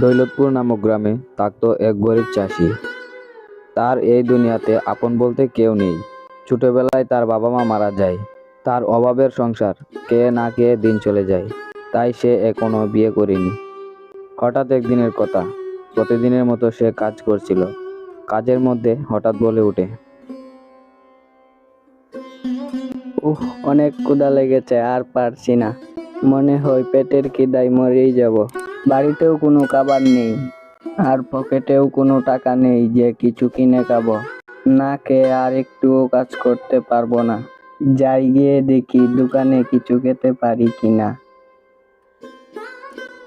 দৌলতপুর নামক গ্রামে থাকতো এক গরিব চাষি। তার এই দুনিয়াতে আপন বলতে কেউ নেই। ছোটবেলায় তার বাবা মা মারা যায়। তার অভাবের সংসার কে না কে দিন চলে যায়। তাই সে এখনো বিয়ে করেনি। হঠাৎ একদিনের কথা, প্রতিদিনের মতো সে কাজ করছিল। কাজের মধ্যে হঠাৎ বলে ওঠে, উহ, অনেক ক্ষুধা লেগেছে, আর পারছি না। মনে হয় পেটের খিদায় মরেই যাব। বাড়িতেও কোনো খাবার নেই, আর পকেটেও কোনো টাকা নেই যে কিছু কিনে খাবো। না খেয়ে আর একটুও কাজ করতে পারবো না। যাই গিয়ে দেখি দোকানে কিছু খেতে পারি কিনা।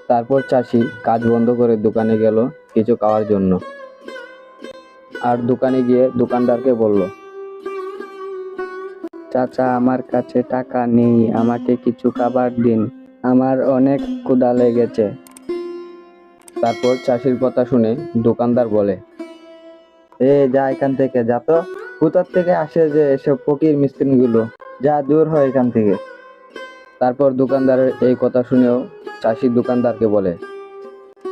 তারপর চাষি কাজ বন্ধ করে দোকানে গেল কিছু খাওয়ার জন্য। আর দোকানে গিয়ে দোকানদারকে বলল, চাচা, আমার কাছে টাকা নেই, আমাকে কিছু খাবার দিন, আমার অনেক ক্ষুধা লেগেছে। তারপর চাষির কথা শুনে দোকানদার বলে, যা এখান থেকে, যা তো। কোথার থেকে আসে যে এসব ফকির মিসকিন গুলো? যা, দূর হয় এখান থেকে। তারপর দোকানদারের এই কথা শুনেও চাষি দোকানদারকে বলে,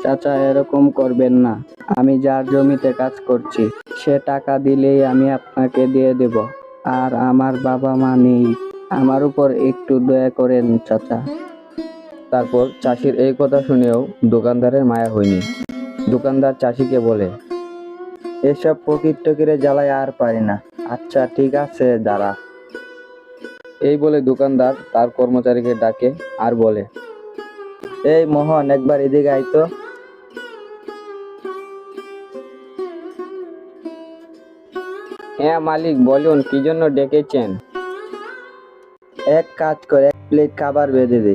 চাচা, এরকম করবেন না। আমি যার জমিতে কাজ করছি, সে টাকা দিলেই আমি আপনাকে দিয়ে দেব। আর আমার বাবা মা নেই, আমার উপর একটু দয়া করেন চাচা। তারপর চাষির এই কথা শুনেও দোকানদারের মায়া হয়নি। দোকানদার চাষিকে বলে, এসব ফকির টকিরে জ্বালায় আর পারি না। আচ্ছা ঠিক আছে, দাঁড়া। এই বলে দোকানদার তার কর্মচারীকে ডাকে আর বলে, এই মোহন, একবার এদিকে আয় তো। হ্যাঁ মালিক, বলুন কি জন্য ডেকেছেন? এক কাজ কর, এক প্লেট খাবার বেঁধে দে।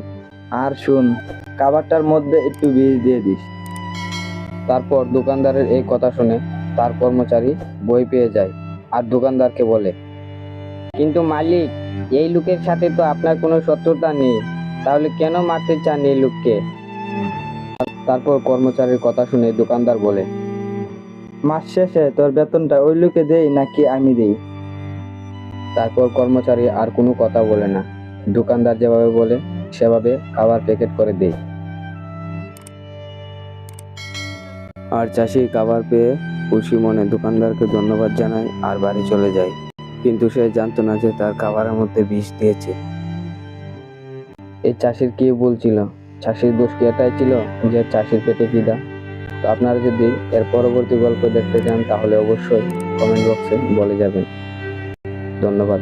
আর শুন, খাবারটার মধ্যে একটু বীজ দিয়ে দিস। তারপর দোকানদারের এই কথা শুনে তার কর্মচারী ভয় পেয়ে যায় আর দোকানদারকে বলে, কিন্তু মালিক, এই লোকের সাথে তো আপনার কোনো শত্রুতা নেই, তাহলে কেন মারতে চান এই লোককে? তারপর কর্মচারীর কথা শুনে দোকানদার বলে, মাস শেষে তোর বেতনটা ওই লোকে দেই নাকি আমি দেই? তারপর কর্মচারী আর কোনো কথা বলে না। দোকানদার যেভাবে বলে সেভাবে খাবার প্যাকেট করে দেয়। আর চাষি খাবার পেয়ে খুশি মনে দোকানদারকে ধন্যবাদ জানায় আর বাড়ি চলে যায়। কিন্তু সে জানতো না যে তার খাবারের মধ্যে বিষ দিয়েছে। এই চাষির কি ভুল ছিল? চাষির দোষ কি এটাই ছিল যে চাষির পেটে খিদা? তো আপনারা যদি এর পরবর্তী গল্প দেখতে চান তাহলে অবশ্যই কমেন্ট বক্সে বলে যাবেন। ধন্যবাদ।